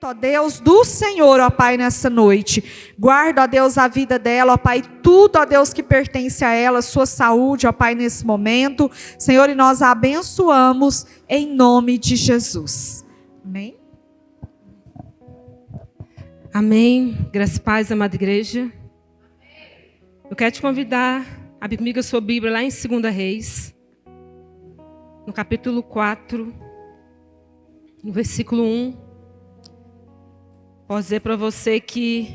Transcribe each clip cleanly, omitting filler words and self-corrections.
ó Deus, do Senhor, ó Pai, nessa noite. Guarda, ó Deus, a vida dela, ó Pai, tudo, ó Deus, que pertence a ela, sua saúde, ó Pai, nesse momento. Senhor, e nós a abençoamos em nome de Jesus. Amém? Amém. Graças e paz, amada igreja. Eu quero te convidar a abrir comigo a sua Bíblia lá em 2 Reis, no capítulo 4, no versículo 1. Posso dizer para você que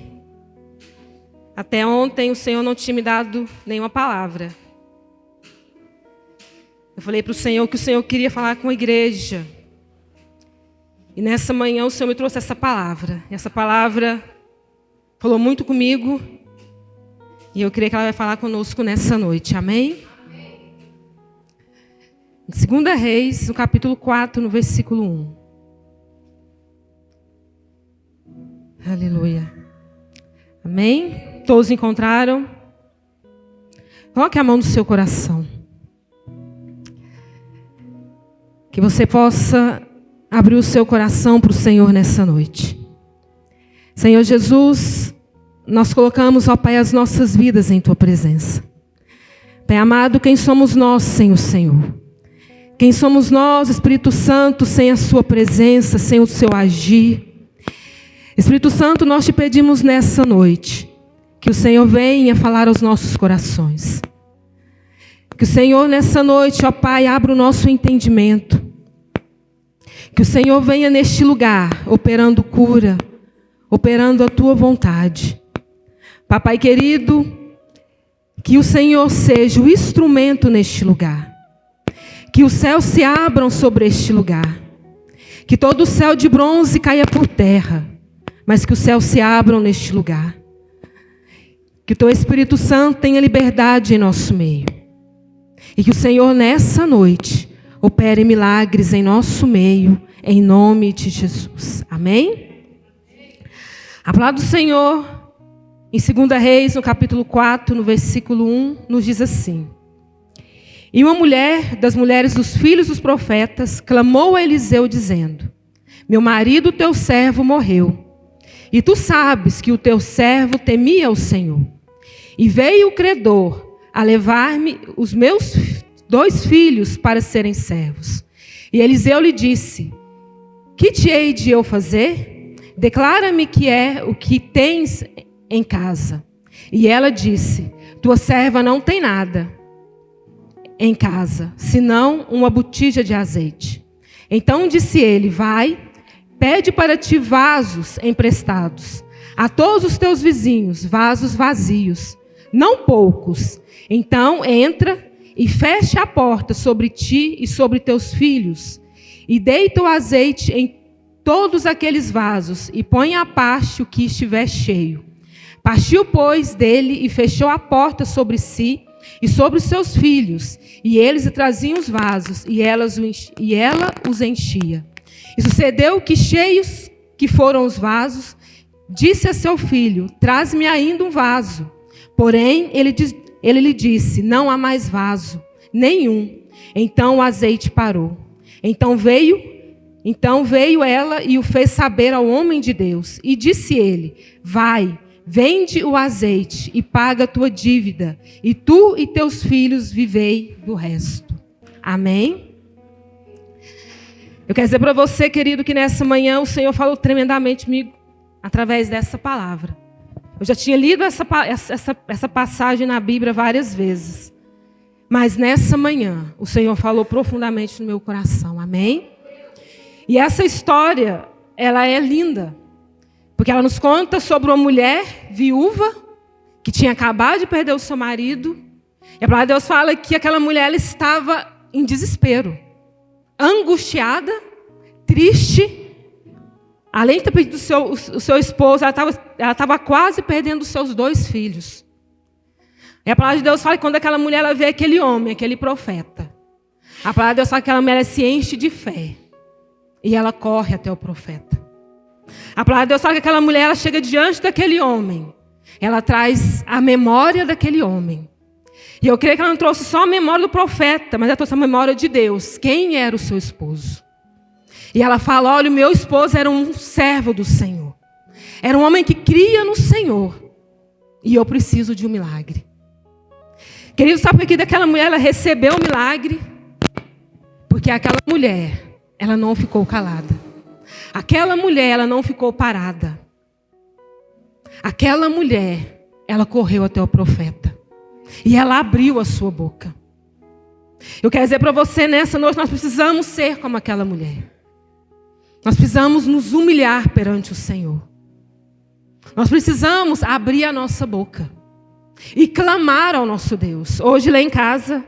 até ontem o Senhor não tinha me dado nenhuma palavra. Eu falei para o Senhor que o Senhor queria falar com a igreja. E nessa manhã o Senhor me trouxe essa palavra. E essa palavra falou muito comigo. E eu creio que ela vai falar conosco nessa noite. Amém? Em 2 Reis, no capítulo 4, no versículo 1. Aleluia. Amém? Todos encontraram? Coloque a mão no seu coração. Que você possa abrir o seu coração para o Senhor nessa noite. Senhor Jesus, nós colocamos, ó Pai, as nossas vidas em Tua presença. Pai amado, quem somos nós sem o Senhor? Quem somos nós, Espírito Santo, sem a Sua presença, sem o Seu agir? Espírito Santo, nós te pedimos nessa noite que o Senhor venha falar aos nossos corações. Que o Senhor nessa noite, ó Pai, abra o nosso entendimento. Que o Senhor venha neste lugar, operando cura, operando a Tua vontade. Papai querido, que o Senhor seja o instrumento neste lugar. Que os céus se abram sobre este lugar. Que todo o céu de bronze caia por terra. Mas que os céus se abram neste lugar. Que o Teu Espírito Santo tenha liberdade em nosso meio. E que o Senhor nessa noite opere milagres em nosso meio, em nome de Jesus. Amém? A palavra do Senhor, em 2 Reis, no capítulo 4, no versículo 1, nos diz assim: E uma mulher das mulheres dos filhos dos profetas clamou a Eliseu dizendo: Meu marido, teu servo, morreu. E tu sabes que o teu servo temia o Senhor. E veio o credor a levar-me os meus 2 filhos para serem servos. E Eliseu lhe disse: Que te hei de eu fazer? Declara-me que é o que tens em casa. E ela disse: Tua serva não tem nada em casa, senão uma botija de azeite. Então disse ele: Vai, pede para ti vasos emprestados, a todos os teus vizinhos, vasos vazios, não poucos. Então entra e fecha a porta sobre ti e sobre teus filhos, e deita o azeite em todos aqueles vasos, e põe à parte o que estiver cheio. Partiu, pois, dele e fechou a porta sobre si e sobre os seus filhos, e eles traziam os vasos, e ela os enchia. E sucedeu que, cheios que foram os vasos, disse a seu filho: Traz-me ainda um vaso. Porém, ele lhe disse: Não há mais vaso, nenhum. Então o azeite parou. Então veio ela e o fez saber ao homem de Deus. E disse ele: Vai, vende o azeite e paga a tua dívida, e tu e teus filhos vivei do resto. Amém? Eu quero dizer para você, querido, que nessa manhã o Senhor falou tremendamente comigo através dessa palavra. Eu já tinha lido essa passagem na Bíblia várias vezes. Mas nessa manhã o Senhor falou profundamente no meu coração. Amém? E essa história, ela é linda. Porque ela nos conta sobre uma mulher viúva que tinha acabado de perder o seu marido. E a palavra de Deus fala que aquela mulher ela estava em desespero, angustiada, triste. Além de ter perdido o seu esposo, ela estava quase perdendo os seus 2 filhos. E a palavra de Deus fala que quando aquela mulher ela vê aquele homem, aquele profeta, a palavra de Deus fala que aquela mulher se enche de fé. E ela corre até o profeta. A palavra de Deus fala que aquela mulher ela chega diante daquele homem. Ela traz a memória daquele homem. E eu creio que ela não trouxe só a memória do profeta, mas ela trouxe a memória de Deus. Quem era o seu esposo? E ela fala, olha, o meu esposo era um servo do Senhor. Era um homem que cria no Senhor. E eu preciso de um milagre. Querido, sabe por que daquela mulher ela recebeu o milagre? Porque aquela mulher, ela não ficou calada. Aquela mulher, ela não ficou parada. Aquela mulher, ela correu até o profeta. E ela abriu a sua boca. Eu quero dizer para você, nessa noite, nós precisamos ser como aquela mulher. Nós precisamos nos humilhar perante o Senhor. Nós precisamos abrir a nossa boca e clamar ao nosso Deus. Hoje lá em casa,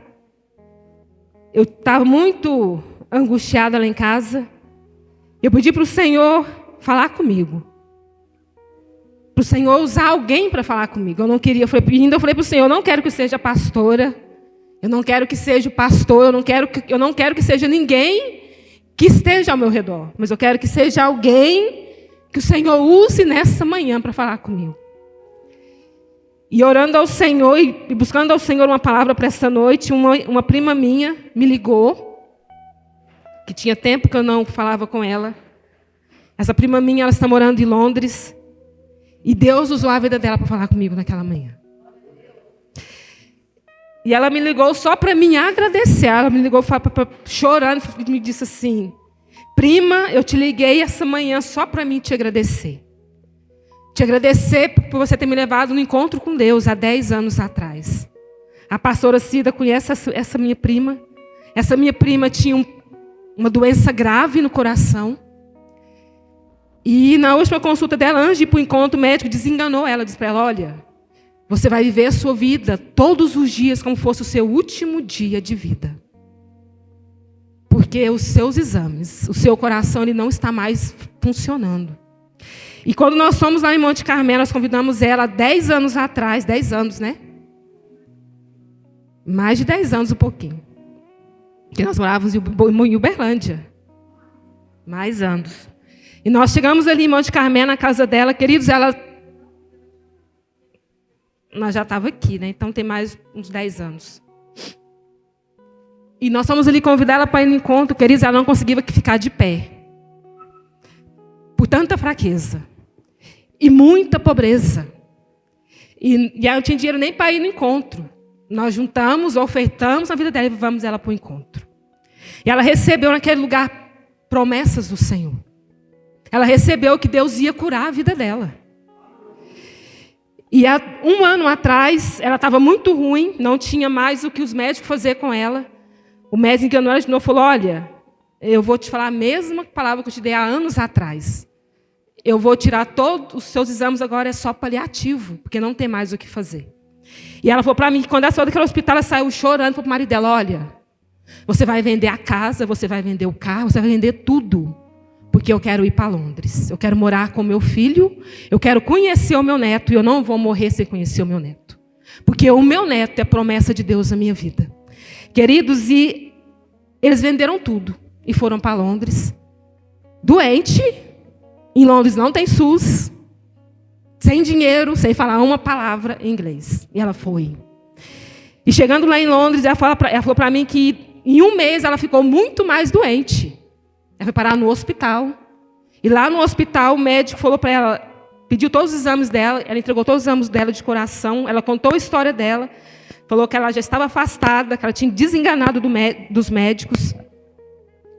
eu estava muito angustiada lá em casa. Eu pedi para o Senhor falar comigo. Para o Senhor usar alguém para falar comigo. Eu não queria, eu falei para o Senhor, eu não quero que seja pastora. Eu não quero que seja o pastor. Eu não quero que seja ninguém que esteja ao meu redor. Mas eu quero que seja alguém que o Senhor use nessa manhã para falar comigo. E orando ao Senhor e buscando ao Senhor uma palavra para essa noite, uma prima minha me ligou, que tinha tempo que eu não falava com ela. Essa prima minha, ela está morando em Londres. E Deus usou a vida dela para falar comigo naquela manhã. E ela me ligou só para me agradecer. Ela me ligou chorando e me disse assim, prima, eu te liguei essa manhã só para mim te agradecer. Te agradecer por você ter me levado no encontro com Deus há 10 anos atrás. A pastora Cida conhece essa minha prima. Essa minha prima tinha uma doença grave no coração. E na última consulta dela, antes de ir para o encontro, o médico desenganou ela. Disse para ela, olha, você vai viver a sua vida todos os dias como fosse o seu último dia de vida. Porque os seus exames, o seu coração, ele não está mais funcionando. E quando nós fomos lá em Monte Carmelo, nós convidamos ela há 10 anos atrás, 10 anos, né? Mais de 10 anos, um pouquinho. Porque nós morávamos em Uberlândia. Mais anos. E nós chegamos ali em Monte Carmelo, na casa dela, queridos, nós já estávamos aqui, né? Então tem mais uns 10 anos. E nós fomos ali convidar ela para ir no encontro, queridos, ela não conseguia ficar de pé. Por tanta fraqueza. E muita pobreza. E ela não tinha dinheiro nem para ir no encontro. Nós juntamos, ofertamos a vida dela e levamos ela para o encontro. E ela recebeu naquele lugar promessas do Senhor. Ela recebeu que Deus ia curar a vida dela. E há 1 ano atrás, ela estava muito ruim, não tinha mais o que os médicos fazer com ela. O médico enganou ela de novo e falou, olha, eu vou te falar a mesma palavra que eu te dei há anos atrás. Eu vou tirar todos os seus exames agora, é só paliativo, porque não tem mais o que fazer. E ela falou para mim que quando ela saiu daquele hospital, ela saiu chorando, falou para o marido dela, olha, você vai vender a casa, você vai vender o carro, você vai vender tudo. Porque eu quero ir para Londres. Eu quero morar com meu filho. Eu quero conhecer o meu neto. E eu não vou morrer sem conhecer o meu neto. Porque o meu neto é promessa de Deus na minha vida. Queridos, e eles venderam tudo. E foram para Londres. Doente. Em Londres não tem SUS. Sem dinheiro, sem falar uma palavra em inglês. E ela foi. E chegando lá em Londres, ela falou para mim que em 1 mês ela ficou muito mais doente. Ela foi parar no hospital. E lá no hospital, o médico falou para ela, pediu todos os exames dela, ela entregou todos os exames dela de coração, ela contou a história dela, falou que ela já estava afastada, que ela tinha desenganado dos médicos.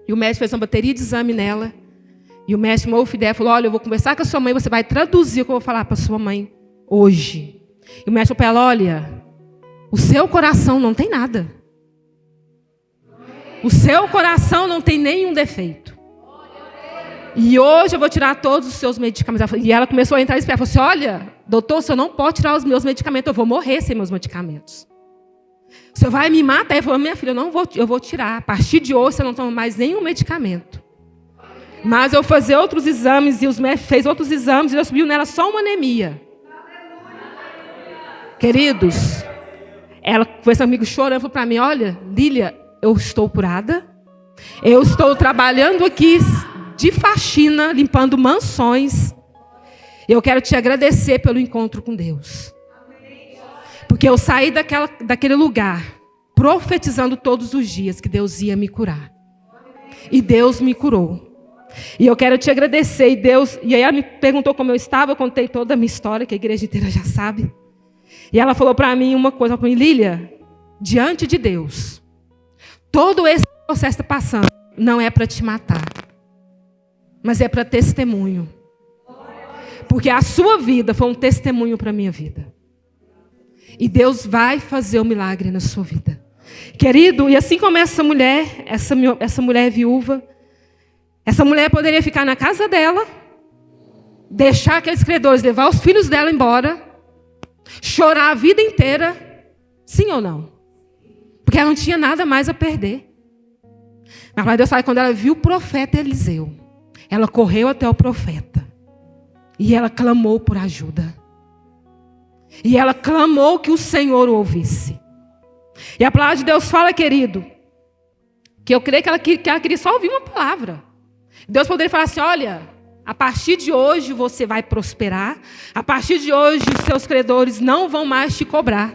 E o médico fez uma bateria de exame nela. E o médico chamou o filho falou, olha, eu vou conversar com a sua mãe, você vai traduzir o que eu vou falar para a sua mãe hoje. E o médico falou para ela, olha, o seu coração não tem nada. O seu coração não tem nenhum defeito. E hoje eu vou tirar todos os seus medicamentos. E ela começou a entrar e esperar. Ela falou assim, olha, doutor, o senhor não pode tirar os meus medicamentos. Eu vou morrer sem meus medicamentos. O senhor vai me matar? Ele falou, minha filha, eu vou tirar. A partir de hoje, você não toma mais nenhum medicamento. Mas eu fazer outros exames, e os médicos fez outros exames, e eu subiu nela só uma anemia. Queridos, ela conversou comigo chorando, falou para mim, olha, Lília, eu estou curada, eu estou trabalhando aqui de faxina, limpando mansões. Eu quero te agradecer pelo encontro com Deus. Porque eu saí daquele lugar, profetizando todos os dias que Deus ia me curar. E Deus me curou. E eu quero te agradecer, e aí ela me perguntou como eu estava, eu contei toda a minha história, que a igreja inteira já sabe. E ela falou para mim uma coisa, para mim, Lília, diante de Deus, todo esse processo que está passando não é para te matar, mas é para testemunho. Porque a sua vida foi um testemunho para a minha vida. E Deus vai fazer um milagre na sua vida. Querido, e assim como essa mulher viúva, essa mulher poderia ficar na casa dela, deixar aqueles credores, levar os filhos dela embora, chorar a vida inteira, sim ou não? Porque ela não tinha nada mais a perder. Mas Deus fala que quando ela viu o profeta Eliseu, ela correu até o profeta. E ela clamou por ajuda. E ela clamou que o Senhor o ouvisse. E a palavra de Deus fala, querido, que eu creio que ela queria só ouvir uma palavra. Deus poderia falar assim, olha, a partir de hoje você vai prosperar. A partir de hoje os seus credores não vão mais te cobrar.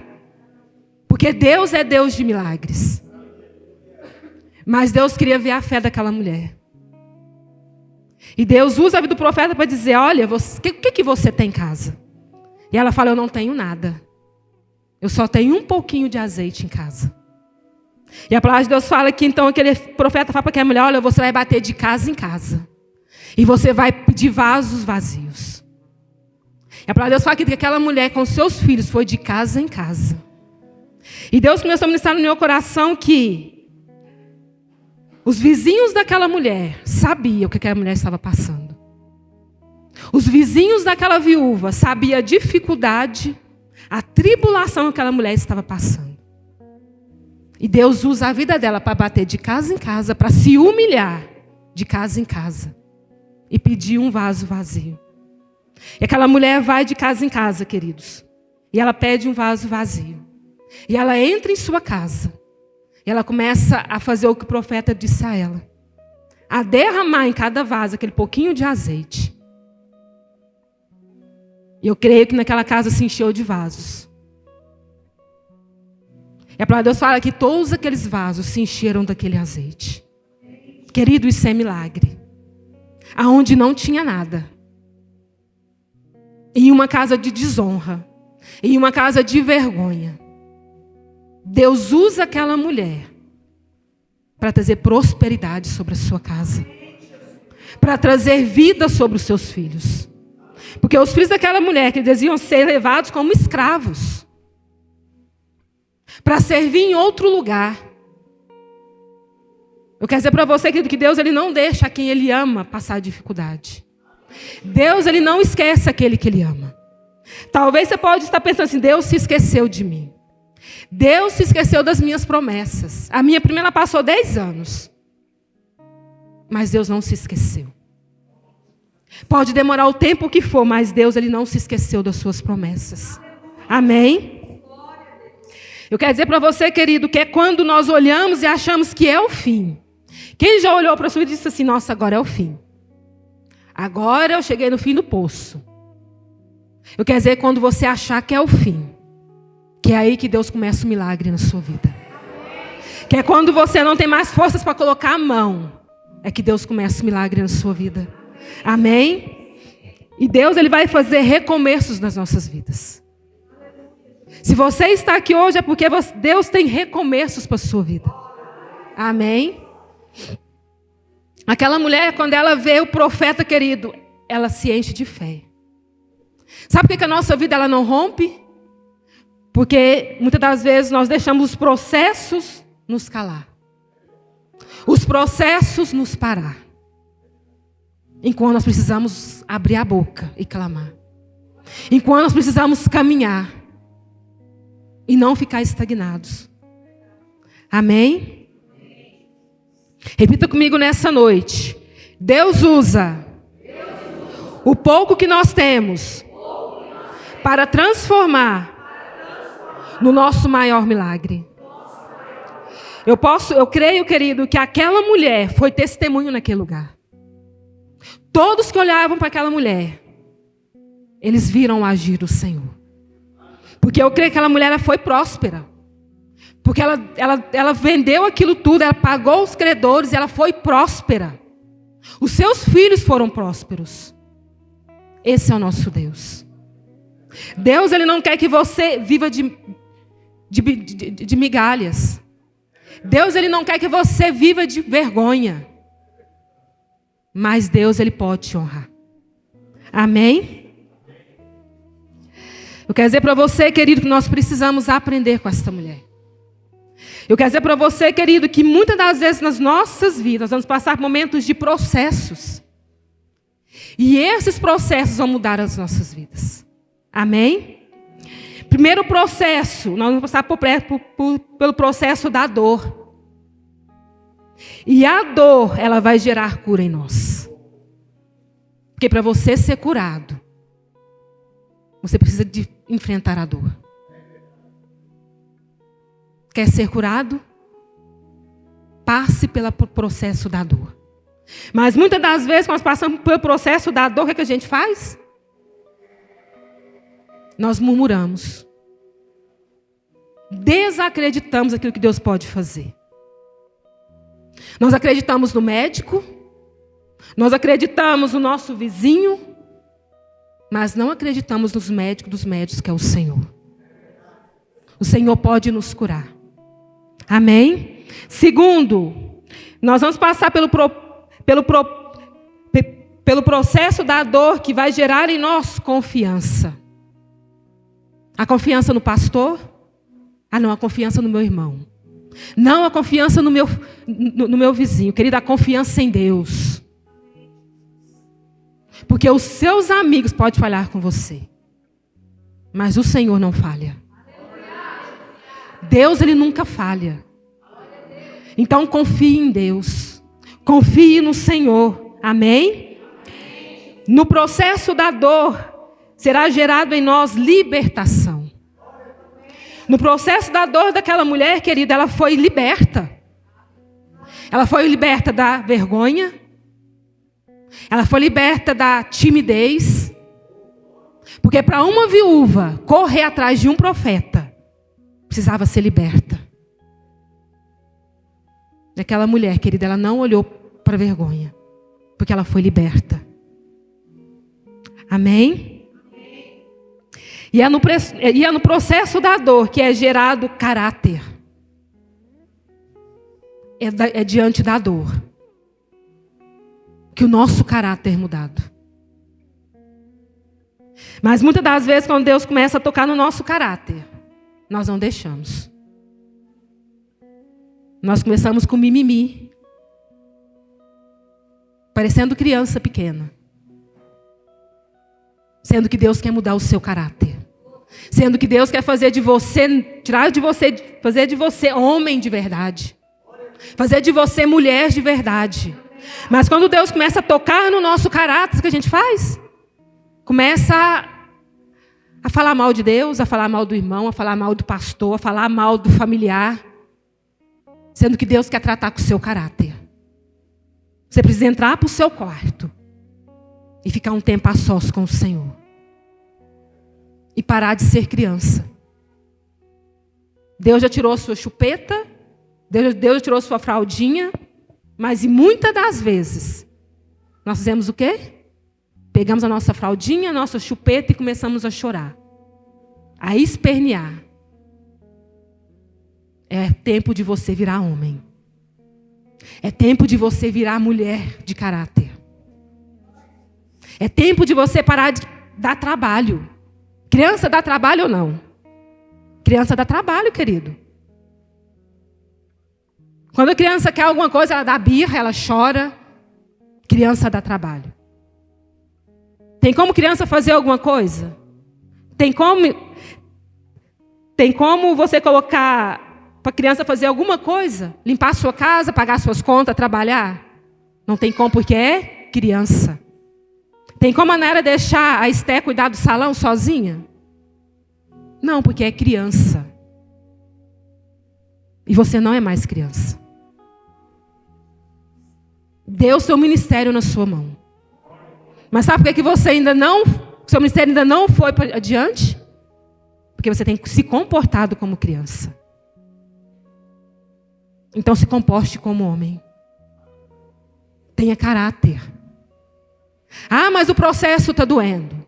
Porque Deus é Deus de milagres. Mas Deus queria ver a fé daquela mulher. E Deus usa a vida do profeta para dizer, olha, o que você tem em casa? E ela fala, eu não tenho nada. Eu só tenho um pouquinho de azeite em casa. E a palavra de Deus fala que então aquele profeta fala para aquela mulher, olha, você vai bater de casa em casa. E você vai pedir vasos vazios. E a palavra de Deus fala que aquela mulher com seus filhos foi de casa em casa. E Deus começou a ministrar no meu coração que os vizinhos daquela mulher sabiam o que aquela mulher estava passando. Os vizinhos daquela viúva sabiam a dificuldade, a tribulação que aquela mulher estava passando. E Deus usa a vida dela para bater de casa em casa, para se humilhar de casa em casa. E pedir um vaso vazio. E aquela mulher vai de casa em casa, queridos. E ela pede um vaso vazio. E ela entra em sua casa. E ela começa a fazer o que o profeta disse a ela. A derramar em cada vaso aquele pouquinho de azeite. E eu creio que naquela casa se encheu de vasos. E a palavra de Deus fala que todos aqueles vasos se encheram daquele azeite. Querido, isso é milagre. Aonde não tinha nada. Em uma casa de desonra. Em uma casa de vergonha. Deus usa aquela mulher para trazer prosperidade sobre a sua casa. Para trazer vida sobre os seus filhos. Porque os filhos daquela mulher, que eles iam ser levados como escravos. Para servir em outro lugar. Eu quero dizer para você, querido, que Deus ele não deixa quem Ele ama passar dificuldade. Deus ele não esquece aquele que Ele ama. Talvez você pode estar pensando assim, Deus se esqueceu de mim. Deus se esqueceu das minhas promessas. A minha primeira passou 10 anos. Mas Deus não se esqueceu. Pode demorar o tempo que for, mas Deus ele não se esqueceu das suas promessas. Amém? Eu quero dizer para você, querido, que é quando nós olhamos e achamos que é o fim. Quem já olhou para a sua vida e disse assim, nossa, agora é o fim. Agora eu cheguei no fim do poço. Eu quero dizer quando você achar que é o fim. Que é aí que Deus começa o milagre na sua vida. Que é quando você não tem mais forças para colocar a mão. É que Deus começa o milagre na sua vida. Amém? E Deus ele vai fazer recomeços nas nossas vidas. Se você está aqui hoje é porque Deus tem recomeços para a sua vida. Amém? Aquela mulher, quando ela vê o profeta querido, ela se enche de fé. Sabe por que a nossa vida ela não rompe? Porque muitas das vezes nós deixamos os processos nos calar. Os processos nos parar. Enquanto nós precisamos abrir a boca e clamar. Enquanto nós precisamos caminhar. E não ficar estagnados. Amém? Repita comigo nessa noite. Deus usa o pouco que nós temos para transformar no nosso maior milagre. Eu creio, querido, que aquela mulher foi testemunho naquele lugar. Todos que olhavam para aquela mulher, eles viram o agir do Senhor. Porque eu creio que aquela mulher ela foi próspera. Porque ela vendeu aquilo tudo, ela pagou os credores, ela foi próspera. Os seus filhos foram prósperos. Esse é o nosso Deus. Deus, Ele não quer que você viva de migalhas. Deus, Ele não quer que você viva de vergonha. Mas Deus, Ele pode te honrar. Amém? Eu quero dizer para você, querido, que nós precisamos aprender com esta mulher. Eu quero dizer para você, querido, que muitas das vezes nas nossas vidas nós vamos passar por momentos de processos. E esses processos vão mudar as nossas vidas. Amém? Primeiro processo, nós vamos passar pelo processo da dor. E a dor, ela vai gerar cura em nós. Porque para você ser curado, você precisa de enfrentar a dor. Quer ser curado? Passe pelo processo da dor. Mas muitas das vezes, quando nós passamos pelo processo da dor, o que a gente faz? Nós murmuramos. Desacreditamos aquilo que Deus pode fazer. Nós acreditamos no médico. Nós acreditamos no nosso vizinho. Mas não acreditamos nos médicos dos médicos, que é o Senhor. O Senhor pode nos curar. Amém? Segundo, nós vamos passar pelo processo da dor que vai gerar em nós confiança. A confiança no pastor? Ah, não, a confiança no meu irmão. Não, a confiança no meu vizinho. Querida, a confiança em Deus. Porque os seus amigos podem falhar com você. Mas o Senhor não falha. Deus, Ele nunca falha. Então confie em Deus. Confie no Senhor. Amém? No processo da dor, será gerado em nós libertação. No processo da dor daquela mulher, querida, ela foi liberta. Ela foi liberta da vergonha. Ela foi liberta da timidez. Porque para uma viúva correr atrás de um profeta, precisava ser liberta. Aquela mulher, querida, ela não olhou para a vergonha, porque ela foi liberta. Amém? E é no processo da dor que é gerado caráter. É diante da dor que o nosso caráter é mudado. Mas muitas das vezes, quando Deus começa a tocar no nosso caráter, nós não deixamos. Nós começamos com mimimi, parecendo criança pequena. Sendo que Deus quer mudar o seu caráter. Sendo que Deus quer fazer de você, fazer de você homem de verdade. Fazer de você mulher de verdade. Mas quando Deus começa a tocar no nosso caráter, o que a gente faz? Começa a falar mal de Deus, a falar mal do irmão, a falar mal do pastor, a falar mal do familiar. Sendo que Deus quer tratar com o seu caráter. Você precisa entrar para o seu quarto e ficar um tempo a sós com o Senhor. E parar de ser criança. Deus já tirou a sua chupeta, Deus já tirou a sua fraldinha, mas e muitas das vezes, nós fizemos o quê? Pegamos a nossa fraldinha, a nossa chupeta e começamos a chorar. A espernear. É tempo de você virar homem. É tempo de você virar mulher de caráter. É tempo de você parar de dar trabalho. Criança dá trabalho ou não? Criança dá trabalho, querido. Quando a criança quer alguma coisa, ela dá birra, ela chora. Criança dá trabalho. Tem como criança fazer alguma coisa? Tem como você colocar para a criança fazer alguma coisa? Limpar a sua casa, pagar suas contas, trabalhar? Não tem como, porque é criança. Tem como a Nara deixar a Esté cuidar do salão sozinha? Não, porque é criança. E você não é mais criança. Dê o seu ministério na sua mão. Mas sabe por que você ainda não, seu ministério ainda não foi adiante? Porque você tem se comportado como criança. Então se comporte como homem. Tenha caráter. Ah, mas o processo está doendo.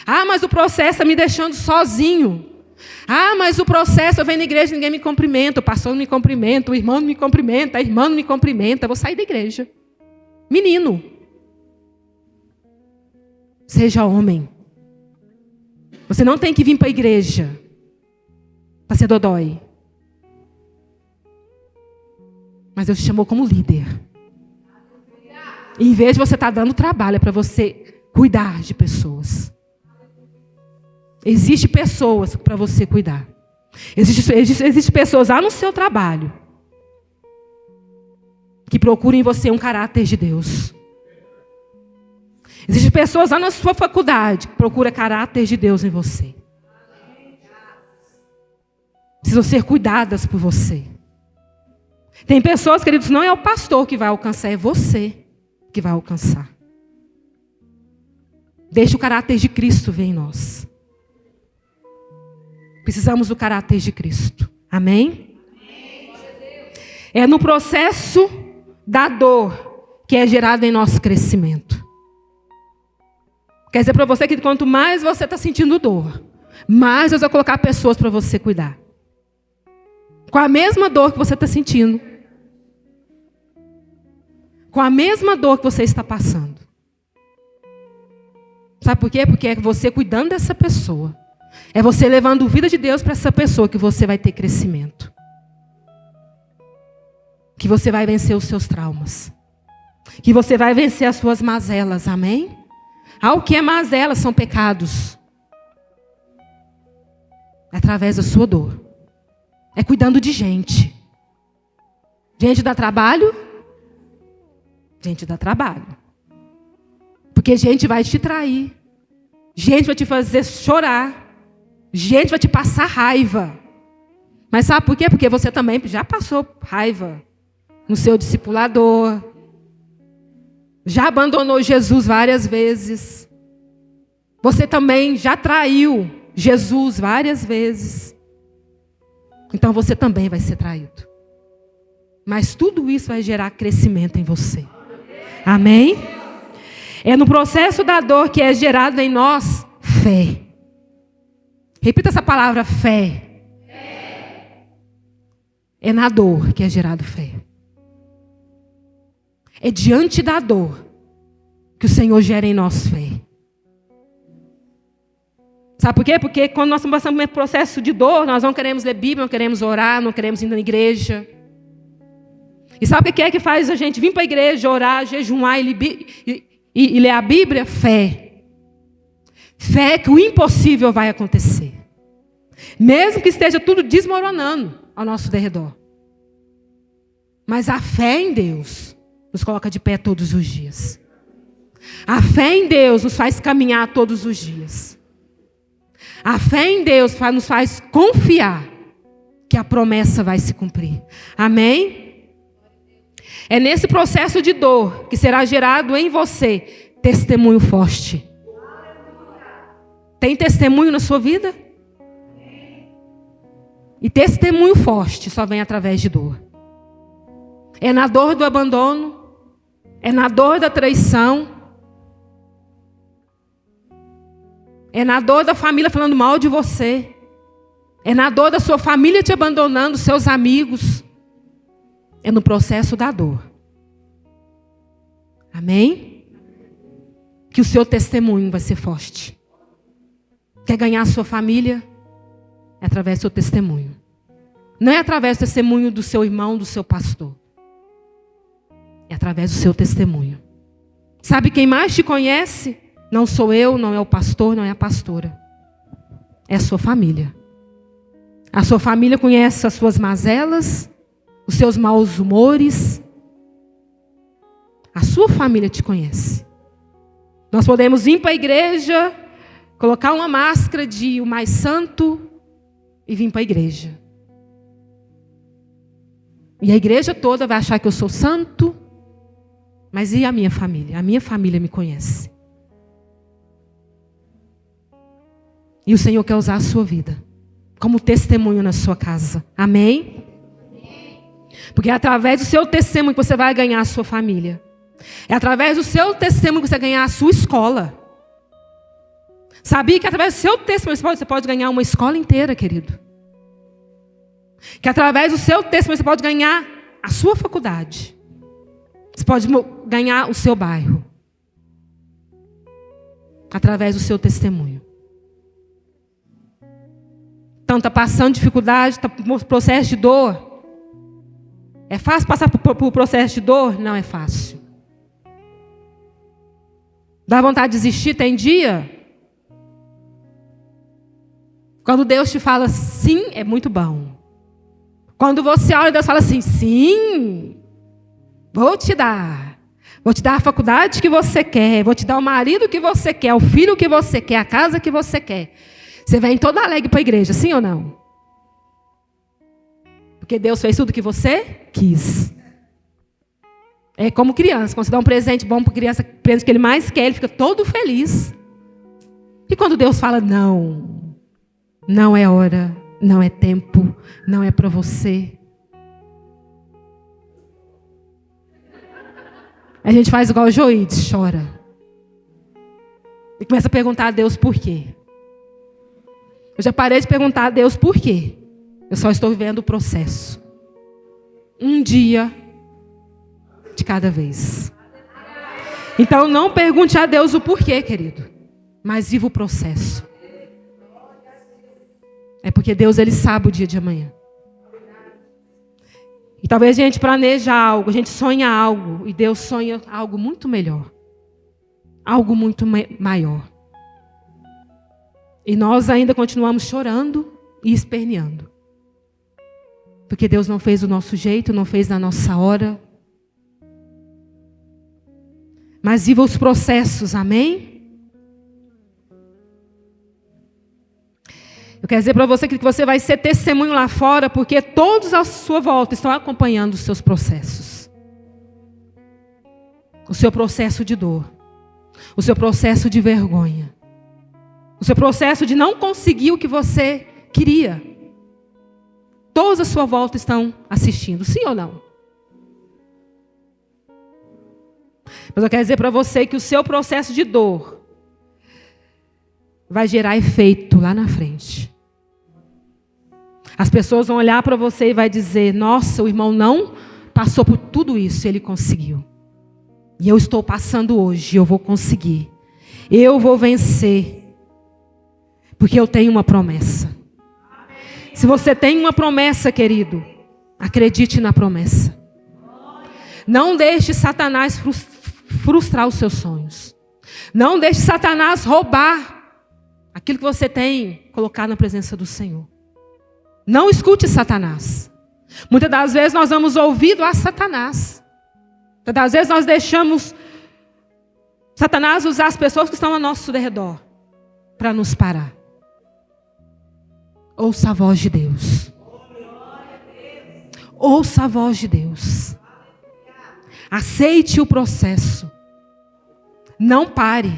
Ah, mas o processo está me deixando sozinho. Ah, mas o processo, eu venho na igreja e ninguém me cumprimenta, o pastor não me cumprimenta, o irmão não me cumprimenta, a irmã não me cumprimenta, eu vou sair da igreja. Menino, seja homem. Você não tem que vir para a igreja para ser dodói. Mas Deus te chamou como líder. E em vez de você estar dando trabalho, é para você cuidar de pessoas. Existem pessoas para você cuidar. Existem pessoas lá no seu trabalho que procuram em você um caráter de Deus. Existem pessoas lá na sua faculdade que procuram caráter de Deus em você. Precisam ser cuidadas por você. Tem pessoas, queridos, não é o pastor que vai alcançar, é você que vai alcançar. Deixe o caráter de Cristo vir em nós. Precisamos do caráter de Cristo. Amém? É no processo da dor que é gerado em nosso crescimento. Quer dizer para você que quanto mais você está sentindo dor, mais Deus vai colocar pessoas para você cuidar. Com a mesma dor que você está sentindo. Com a mesma dor que você está passando. Sabe por quê? Porque é você cuidando dessa pessoa. É você levando vida de Deus para essa pessoa que você vai ter crescimento. Que você vai vencer os seus traumas. Que você vai vencer as suas mazelas. Amém? O que é mazela? São pecados. É através da sua dor. É cuidando de gente. Gente dá trabalho? Gente dá trabalho. Porque gente vai te trair. Gente vai te fazer chorar. Gente vai te passar raiva. Mas sabe por quê? Porque você também já passou raiva no seu discipulador. Já abandonou Jesus várias vezes. Você também já traiu Jesus várias vezes. Então você também vai ser traído. Mas tudo isso vai gerar crescimento em você. Amém? É no processo da dor que é gerado em nós fé. Repita essa palavra, fé. É na dor que é gerado fé. É diante da dor que o Senhor gera em nós fé. Sabe por quê? Porque quando nós estamos passando por um processo de dor, nós não queremos ler Bíblia, não queremos orar, não queremos ir na igreja. E sabe o que é que faz a gente vir para a igreja, orar, jejuar e ler a Bíblia? Fé. Fé que o impossível vai acontecer. Mesmo que esteja tudo desmoronando ao nosso derredor. Mas a fé em Deus nos coloca de pé todos os dias. A fé em Deus nos faz caminhar todos os dias. A fé em Deus nos faz confiar que a promessa vai se cumprir. Amém? É nesse processo de dor que será gerado em você testemunho forte. Tem testemunho na sua vida? E testemunho forte só vem através de dor. É na dor do abandono. É na dor da traição. É na dor da família falando mal de você. É na dor da sua família te abandonando, seus amigos. É no processo da dor. Amém? Que o seu testemunho vai ser forte. Quer ganhar a sua família? É através do seu testemunho. Não é através do testemunho do seu irmão, do seu pastor. É através do seu testemunho. Sabe quem mais te conhece? Não sou eu, não é o pastor, não é a pastora. É a sua família. A sua família conhece as suas mazelas, os seus maus humores. A sua família te conhece. Nós podemos vir para a igreja, colocar uma máscara de o mais santo e vir para a igreja. E a igreja toda vai achar que eu sou santo. Mas e a minha família? A minha família me conhece. E o Senhor quer usar a sua vida como testemunho na sua casa. Amém? Porque é através do seu testemunho que você vai ganhar a sua família. É através do seu testemunho que você ganhar a sua escola. Sabia que através do seu testemunho você pode ganhar uma escola inteira, querido? Que através do seu testemunho você pode ganhar a sua faculdade. Você pode ganhar o seu bairro. Através do seu testemunho. Então está passando dificuldade, está no processo de dor. É fácil passar por processo de dor? Não é fácil. Dá vontade de desistir? Tem dia? Quando Deus te fala sim, é muito bom. Quando você olha e Deus fala assim, sim, vou te dar. Vou te dar a faculdade que você quer, vou te dar o marido que você quer, o filho que você quer, a casa que você quer. Você vem toda alegre para a igreja, sim ou não? Porque Deus fez tudo o que você quis. É como criança, quando você dá um presente bom para a criança, o presente que ele mais quer, ele fica todo feliz. E quando Deus fala, não, não é hora, não é tempo, não é para você. A gente faz igual o Joides, chora. E começa a perguntar a Deus por quê. Eu já parei de perguntar a Deus por quê. Eu só estou vivendo o processo. Um dia de cada vez. Então não pergunte a Deus o porquê, querido. Mas viva o processo. É porque Deus, Ele sabe o dia de amanhã. E talvez a gente planeja algo, a gente sonha algo, e Deus sonha algo muito melhor. Algo muito maior. E nós ainda continuamos chorando e esperneando. Porque Deus não fez do nosso jeito, não fez na nossa hora. Mas viva os processos, amém? Eu quero dizer para você que você vai ser testemunho lá fora, porque todos à sua volta estão acompanhando os seus processos. O seu processo de dor. O seu processo de vergonha. O seu processo de não conseguir o que você queria. Todos à sua volta estão assistindo, sim ou não? Mas eu quero dizer para você que o seu processo de dor vai gerar efeito lá na frente. As pessoas vão olhar para você e vai dizer, nossa, o irmão não passou por tudo isso e ele conseguiu. E eu estou passando hoje, eu vou conseguir. Eu vou vencer. Porque eu tenho uma promessa. Se você tem uma promessa, querido, acredite na promessa. Não deixe Satanás frustrar os seus sonhos. Não deixe Satanás roubar aquilo que você tem colocado na presença do Senhor. Não escute Satanás. Muitas das vezes nós damos ouvido a Satanás. Muitas das vezes nós deixamos Satanás usar as pessoas que estão ao nosso redor para nos parar. Ouça a voz de Deus. Ouça a voz de Deus. Aceite o processo. Não pare.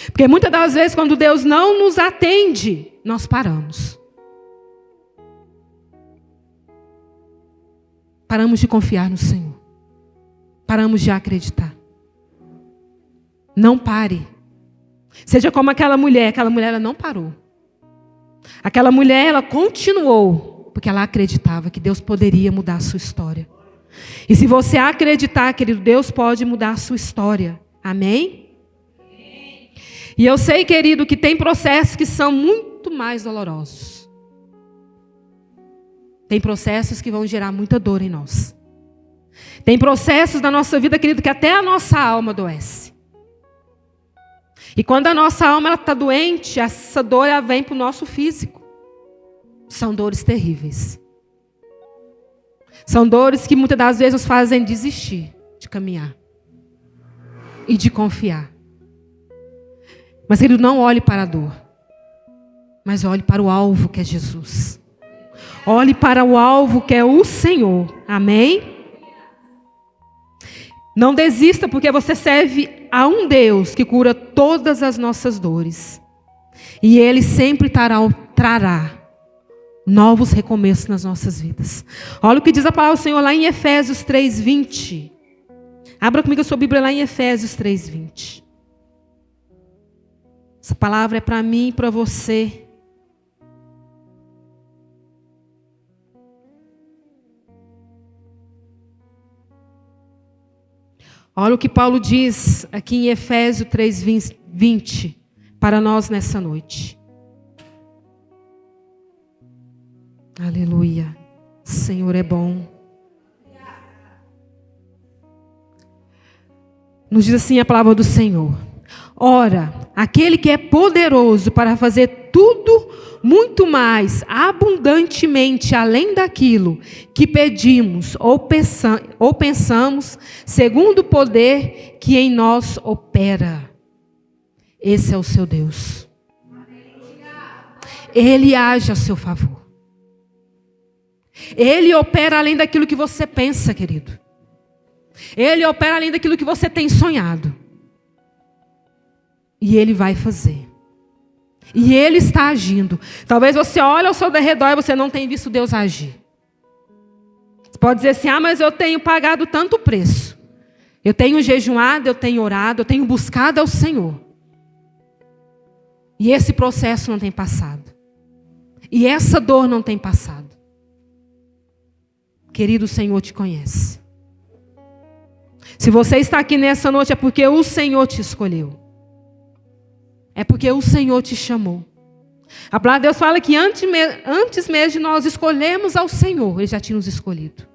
Porque muitas das vezes quando Deus não nos atende, nós paramos. Paramos de confiar no Senhor. Paramos de acreditar. Não pare. Seja como aquela mulher ela não parou. Aquela mulher, ela continuou, porque ela acreditava que Deus poderia mudar a sua história. E se você acreditar, querido, Deus pode mudar a sua história. Amém? E eu sei, querido, que tem processos que são muito mais dolorosos. Tem processos que vão gerar muita dor em nós. Tem processos da nossa vida, querido, que até a nossa alma adoece. E quando a nossa alma está doente, essa dor ela vem para o nosso físico. São dores terríveis. São dores que muitas das vezes nos fazem desistir de caminhar. E de confiar. Mas, querido, não olhe para a dor. Mas olhe para o alvo que é Jesus. Olhe para o alvo que é o Senhor. Amém? Não desista, porque você serve a um Deus que cura todas as nossas dores. E Ele sempre trará novos recomeços nas nossas vidas. Olha o que diz a palavra do Senhor lá em Efésios 3:20. Abra comigo a sua Bíblia lá em Efésios 3:20. Essa palavra é para mim e para você. Olha o que Paulo diz aqui em Efésios 3:20 para nós nessa noite. Aleluia. O Senhor é bom. Nos diz assim a palavra do Senhor. Ora, aquele que é poderoso para fazer tudo muito mais abundantemente além daquilo que pedimos ou pensamos, segundo o poder que em nós opera. Esse é o seu Deus. Ele age a seu favor. Ele opera além daquilo que você pensa, querido. Ele opera além daquilo que você tem sonhado. E Ele vai fazer. E Ele está agindo. Talvez você olhe ao seu redor e você não tenha visto Deus agir. Você pode dizer assim, mas eu tenho pagado tanto preço. Eu tenho jejuado, eu tenho orado, eu tenho buscado ao Senhor. E esse processo não tem passado. E essa dor não tem passado. Querido, o Senhor te conhece. Se você está aqui nessa noite é porque o Senhor te escolheu. É porque o Senhor te chamou. A palavra de Deus fala que antes mesmo de nós escolhermos ao Senhor, Ele já tinha nos escolhido.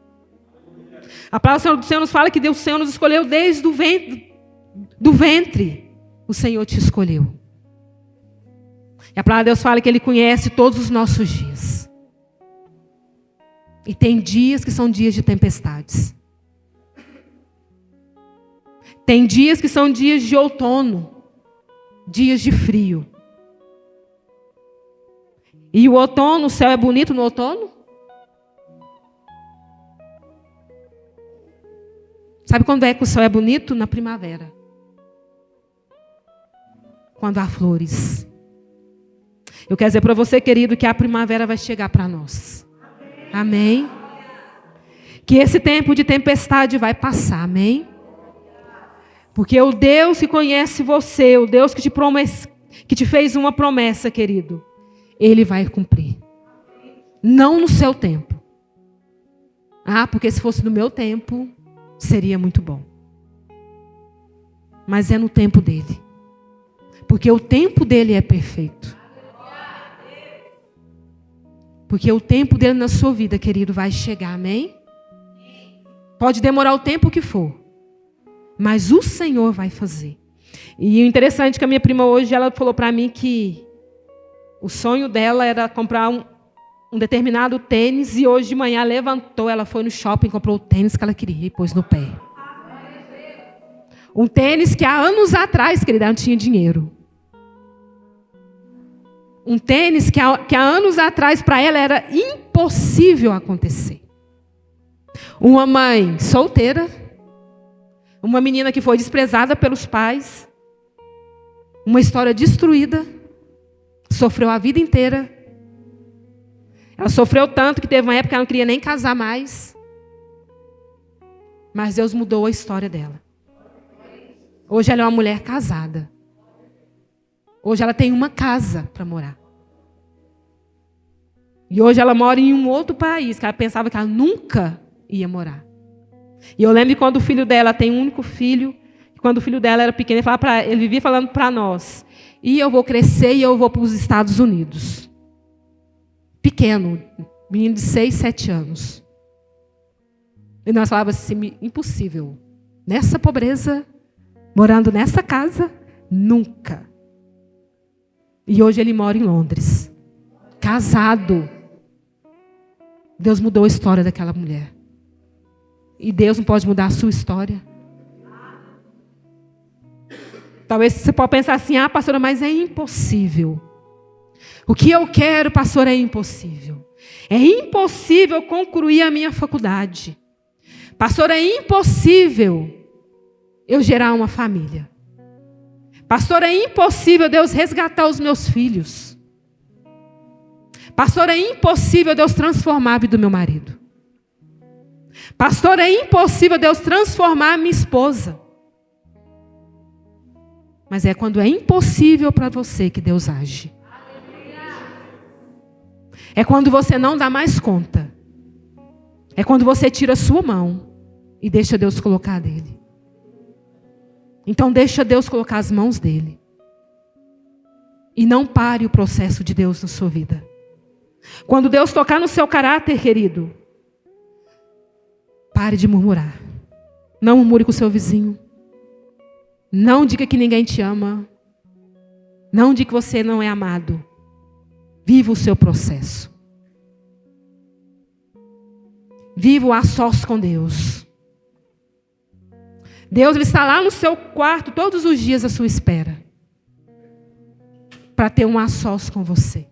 A palavra do Senhor nos fala que o Senhor nos escolheu desde do ventre. O Senhor te escolheu. E a palavra de Deus fala que Ele conhece todos os nossos dias. E tem dias que são dias de tempestades. Tem dias que são dias de outono. Dias de frio. E o outono, o céu é bonito no outono? Sabe quando é que o céu é bonito? Na primavera. Quando há flores. Eu quero dizer para você, querido, que a primavera vai chegar para nós. Amém? Que esse tempo de tempestade vai passar, amém? Porque o Deus que conhece você, o Deus que te fez uma promessa, querido, Ele vai cumprir. Não no seu tempo. Porque se fosse no meu tempo, seria muito bom. Mas é no tempo dele. Porque o tempo dele é perfeito. Porque o tempo dele na sua vida, querido, vai chegar, amém? Pode demorar o tempo que for. Mas o Senhor vai fazer. E o interessante é que a minha prima hoje, ela falou para mim que o sonho dela era comprar um determinado tênis. E hoje de manhã ela levantou, ela foi no shopping, comprou o tênis que ela queria e pôs no pé. Um tênis que há anos atrás, querida, ela não tinha dinheiro. Um tênis que há anos atrás para ela era impossível acontecer. Uma mãe solteira. Uma menina que foi desprezada pelos pais. Uma história destruída. Sofreu a vida inteira. Ela sofreu tanto que teve uma época que ela não queria nem casar mais. Mas Deus mudou a história dela. Hoje ela é uma mulher casada. Hoje ela tem uma casa para morar. E hoje ela mora em um outro país que ela pensava que ela nunca ia morar. E eu lembro quando o filho dela tem um único filho, quando o filho dela era pequeno, ele vivia falando para nós, e eu vou crescer e eu vou para os Estados Unidos. Pequeno, menino de 6, 7 anos. E nós falávamos assim, impossível. Nessa pobreza, morando nessa casa, nunca. E hoje ele mora em Londres. Casado. Deus mudou a história daquela mulher. E Deus não pode mudar a sua história. Talvez você possa pensar assim, pastora, mas é impossível. O que eu quero, pastora, é impossível. É impossível concluir a minha faculdade. Pastora, é impossível eu gerar uma família. Pastora, é impossível Deus resgatar os meus filhos. Pastora, é impossível Deus transformar a vida do meu marido. Pastor, é impossível Deus transformar minha esposa. Mas é quando é impossível para você que Deus age. É quando você não dá mais conta. É quando você tira a sua mão e deixa Deus colocar dele. Então deixa Deus colocar as mãos dele. E não pare o processo de Deus na sua vida. Quando Deus tocar no seu caráter, querido, pare de murmurar. Não murmure com o seu vizinho. Não diga que ninguém te ama. Não diga que você não é amado. Viva o seu processo. Viva o a sós com Deus. Deus ele está lá no seu quarto todos os dias à sua espera. Para ter um a sós com você.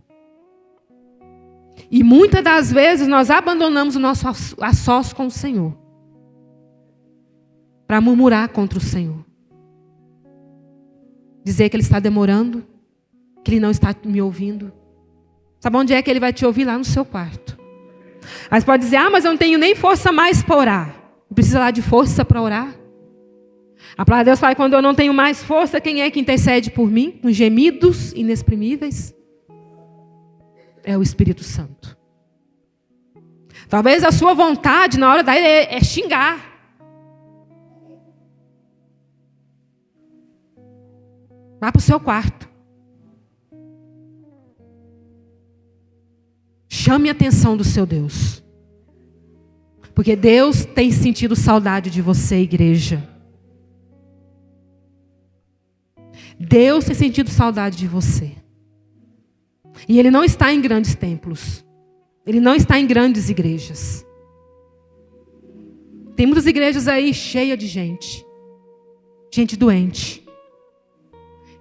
E muitas das vezes nós abandonamos o nosso a sós com o Senhor. Para murmurar contra o Senhor. Dizer que Ele está demorando. Que Ele não está me ouvindo. Sabe onde é que Ele vai te ouvir? Lá no seu quarto. Aí você pode dizer, mas eu não tenho nem força mais para orar. Não precisa lá de força para orar. A palavra de Deus fala, quando eu não tenho mais força, quem é que intercede por mim? Com gemidos inexprimíveis? É o Espírito Santo. Talvez a sua vontade na hora da é xingar. Vá para o seu quarto. Chame a atenção do seu Deus. Porque Deus tem sentido saudade de você, igreja. Deus tem sentido saudade de você. E Ele não está em grandes templos. Ele não está em grandes igrejas. Tem muitas igrejas aí cheias de gente. Gente doente.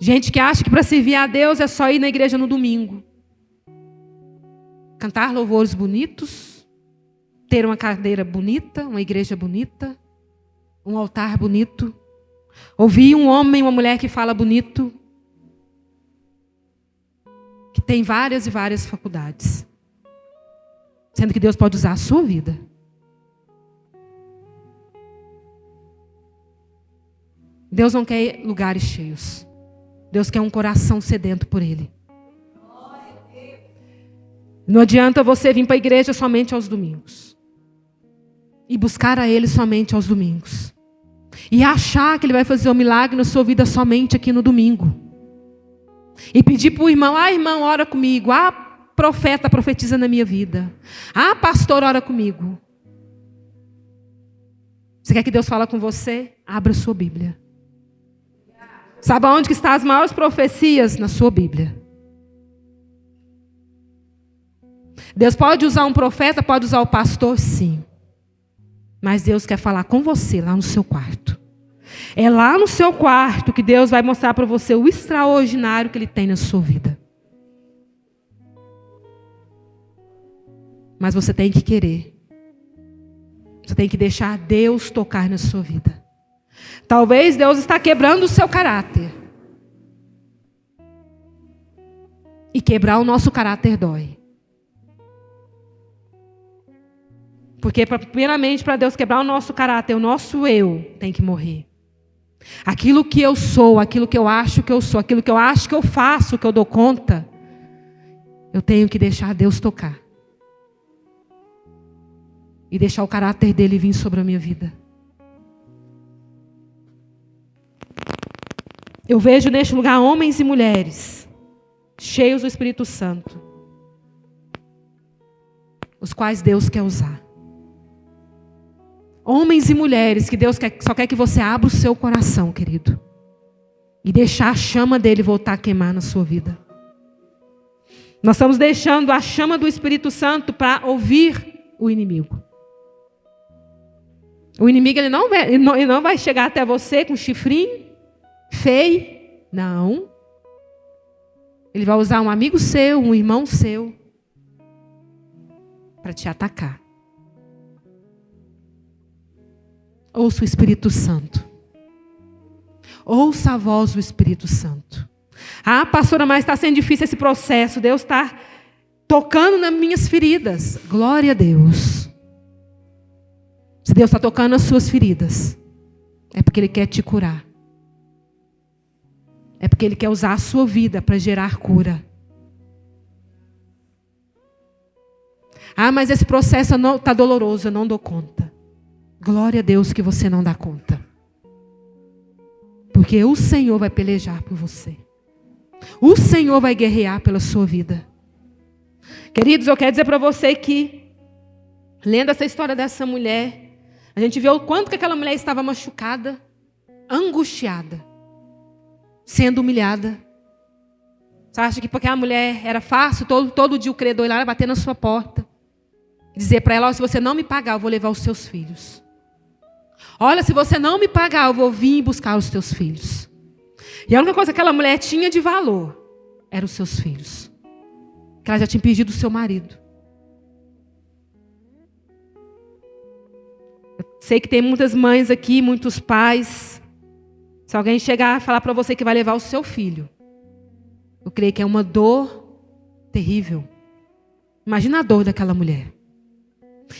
Gente que acha que para servir a Deus é só ir na igreja no domingo. Cantar louvores bonitos. Ter uma cadeira bonita, uma igreja bonita. Um altar bonito. Ouvir um homem e uma mulher que fala bonito. Que tem várias e várias faculdades. Sendo que Deus pode usar a sua vida. Deus não quer lugares cheios. Deus quer um coração sedento por Ele. Não adianta você vir para a igreja somente aos domingos. E buscar a Ele somente aos domingos. E achar que Ele vai fazer um milagre na sua vida somente aqui no domingo. E pedir para o irmão, irmão, ora comigo. Profeta, profetiza na minha vida. Pastor, ora comigo. Você quer que Deus fale com você? Abra a sua Bíblia. Sabe onde que estão as maiores profecias? Na sua Bíblia. Deus pode usar um profeta, pode usar o pastor, sim. Mas Deus quer falar com você lá no seu quarto. É lá no seu quarto que Deus vai mostrar para você o extraordinário que Ele tem na sua vida. Mas você tem que querer. Você tem que deixar Deus tocar na sua vida. Talvez Deus está quebrando o seu caráter. E quebrar o nosso caráter dói. Porque primeiramente para Deus quebrar o nosso caráter, o nosso eu tem que morrer. Aquilo que eu sou, aquilo que eu acho que eu sou, aquilo que eu acho que eu faço, que eu dou conta, eu tenho que deixar Deus tocar. E deixar o caráter dele vir sobre a minha vida. Eu vejo neste lugar homens e mulheres cheios do Espírito Santo, os quais Deus quer usar. Homens e mulheres que Deus só quer que você abra o seu coração, querido. E deixar a chama dele voltar a queimar na sua vida. Nós estamos deixando a chama do Espírito Santo para ouvir o inimigo. O inimigo ele não vai chegar até você com chifrinho, feio. Não. Ele vai usar um amigo seu, um irmão seu, para te atacar. Ouça o Espírito Santo. Ouça a voz do Espírito Santo. Pastora, mas está sendo difícil esse processo. Deus está tocando nas minhas feridas. Glória a Deus. Se Deus está tocando as suas feridas, é porque Ele quer te curar. É porque Ele quer usar a sua vida para gerar cura. Ah, mas esse processo está doloroso, eu não dou conta. Glória a Deus que você não dá conta. Porque o Senhor vai pelejar por você. O Senhor vai guerrear pela sua vida. Queridos, eu quero dizer para você que, lendo essa história dessa mulher, a gente vê o quanto que aquela mulher estava machucada, angustiada, sendo humilhada. Você acha que porque a mulher era fácil, todo dia o credor ir lá bater na sua porta, dizer para ela, se você não me pagar, eu vou levar os seus filhos. Olha, se você não me pagar, eu vou vir buscar os teus filhos. E a única coisa que aquela mulher tinha de valor eram os seus filhos. Que ela já tinha perdido o seu marido. Eu sei que tem muitas mães aqui, muitos pais. Se alguém chegar a falar para você que vai levar o seu filho, eu creio que é uma dor terrível. Imagina a dor daquela mulher.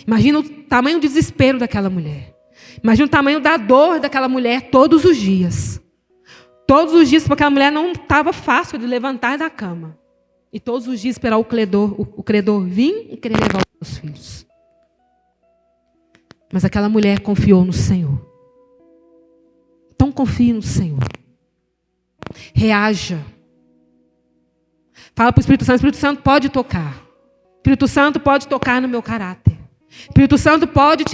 Imagina o tamanho do desespero daquela mulher. Imagina o tamanho da dor daquela mulher todos os dias. Todos os dias, porque aquela mulher não estava fácil de levantar da cama. E todos os dias esperar o credor vir e querer levar os seus filhos. Mas aquela mulher confiou no Senhor. Então confie no Senhor. Reaja. Fala para o Espírito Santo pode tocar. Espírito Santo pode tocar no meu caráter. Espírito Santo pode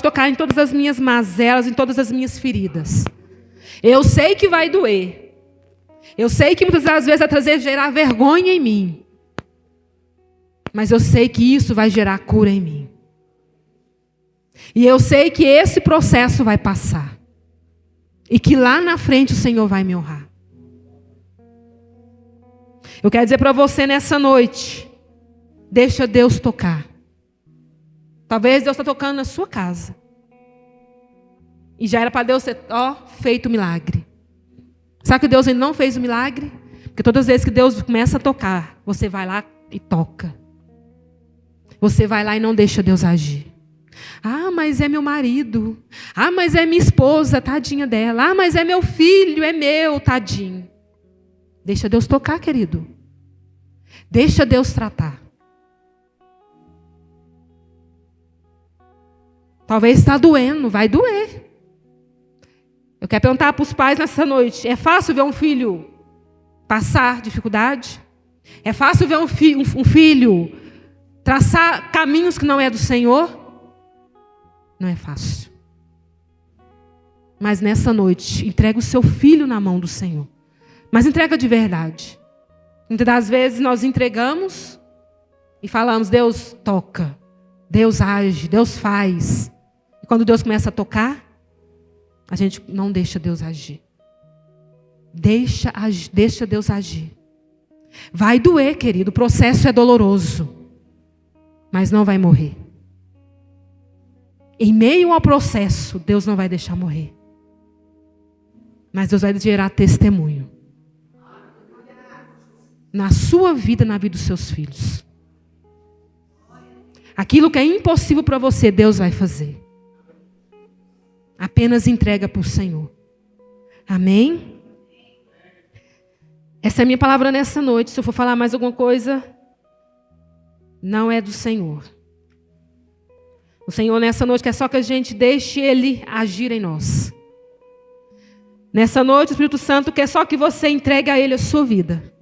tocar em todas as minhas mazelas, em todas as minhas feridas. Eu sei que vai doer. Eu sei que muitas das vezes vai gerar vergonha em mim. Mas eu sei que isso vai gerar cura em mim. E eu sei que esse processo vai passar. E que lá na frente o Senhor vai me honrar. Eu quero dizer para você nessa noite, deixa Deus tocar. Talvez Deus está tocando na sua casa. E já era para Deus ter feito o milagre. Sabe que Deus ainda não fez o milagre? Porque todas as vezes que Deus começa a tocar, você vai lá e toca. Você vai lá e não deixa Deus agir. Ah, mas é meu marido. Ah, mas é minha esposa, tadinha dela. Ah, mas é meu filho, é meu, tadinho. Deixa Deus tocar, querido. Deixa Deus tratar. Talvez está doendo, vai doer. Eu quero perguntar para os pais nessa noite, é fácil ver um filho passar dificuldade? É fácil ver um filho traçar caminhos que não é do Senhor? Não é fácil. Mas nessa noite, entrega o seu filho na mão do Senhor. Mas entrega de verdade. Muitas das vezes nós entregamos e falamos, Deus toca, Deus age, Deus faz. E quando Deus começa a tocar, a gente não deixa Deus agir. Deixa Deus agir. Vai doer, querido, o processo é doloroso. Mas não vai morrer. Em meio ao processo, Deus não vai deixar morrer. Mas Deus vai gerar testemunho. Na sua vida, na vida dos seus filhos. Aquilo que é impossível para você, Deus vai fazer. Apenas entrega para o Senhor. Amém? Essa é a minha palavra nessa noite. Se eu for falar mais alguma coisa, não é do Senhor. O Senhor nessa noite quer só que a gente deixe Ele agir em nós. Nessa noite o Espírito Santo quer só que você entregue a Ele a sua vida.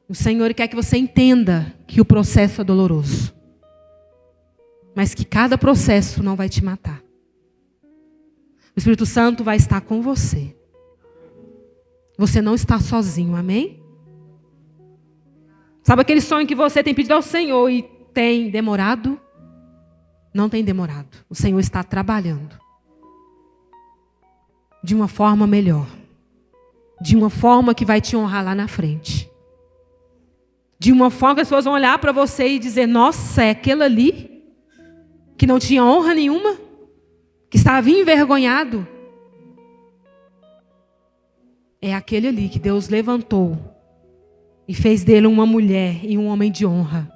O Senhor quer que você entenda que o processo é doloroso. Mas que cada processo não vai te matar. O Espírito Santo vai estar com você. Você não está sozinho, amém? Sabe aquele sonho que você tem pedido ao Senhor e tem demorado? Não tem demorado. O Senhor está trabalhando. De uma forma melhor. De uma forma que vai te honrar lá na frente. De uma forma que as pessoas vão olhar para você e dizer, nossa, é aquele ali que não tinha honra nenhuma, que estava envergonhado. É aquele ali que Deus levantou e fez dele uma mulher e um homem de honra.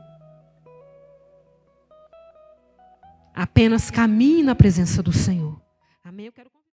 Apenas caminhe na presença do Senhor. Amém? Eu quero